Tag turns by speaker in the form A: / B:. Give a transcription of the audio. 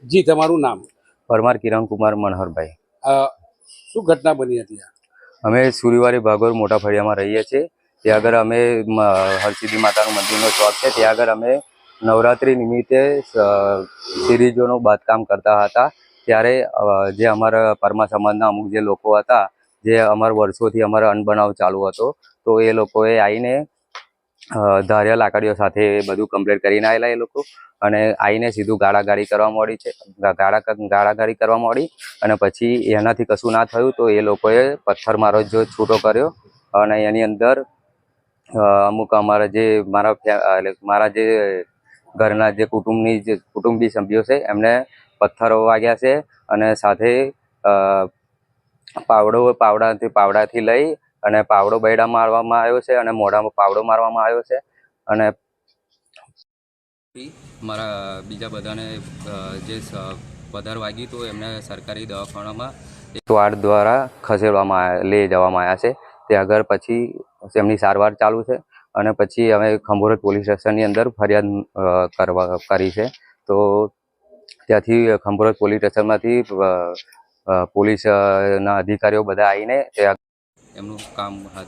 A: જી, તમારું નામ?
B: પરમાર કિરણ કુમાર મનહરભાઈ.
A: અ, શું ઘટના બની હતી?
B: અમે સુરીવારી ભાગોળ મોટા ફળિયામાં રહીએ છીએ. ત્યાં આગળ અમે હરસિદ્ધિ માતાનું મંદિરનો ચોક છે, ત્યાં આગળ અમે નવરાત્રિ નિમિત્તે સિરીઝોનું બાંધકામ કરતા હતા. ત્યારે જે અમારા પરમા સમાજના અમુક જે લોકો હતા, જે અમારા વર્ષોથી અમારા અનબનાવ ચાલુ હતો, તો એ લોકોએ આવીને ધારિયા લાકડીઓ સાથે બધું કમ્પ્લીટ કરીને આવેલા એ લોકો, અને આવીને સીધું ગાળાગાળી કરવા માંડી છે. ગાળાગાળી કરવા માંડી, અને પછી એનાથી કશું ના થયું તો એ લોકોએ પથ્થરમારો જો છૂટો કર્યો, અને એની અંદર અમુક અમારા જે મારા જે ઘરના જે કુટુંબી સભ્યો છે એમને પથ્થરો વાગ્યા છે, અને સાથે પાવડાથી લઈ અને પાવડો બૈડા મારવામાં આવ્યો છે, અને મોઢામાં પાવડો મારવામાં આવ્યો છે. અને મારા બીજા બધાને જે વધારે વાગ્યું તો એમને સરકારી દવાખાનામાં વાર્ડ દ્વારા લઈ જવામાં આવ્યા છે. ત્યાં આગળ પછી તેમની સારવાર ચાલુ છે, અને પછી અમે ખંભોરજ પોલીસ સ્ટેશનની અંદર ફરિયાદ કરી છે. તો ત્યાંથી ખંભોરજ પોલીસ સ્ટેશનમાંથી પોલીસના અધિકારીઓ બધા આવીને એમનું કામ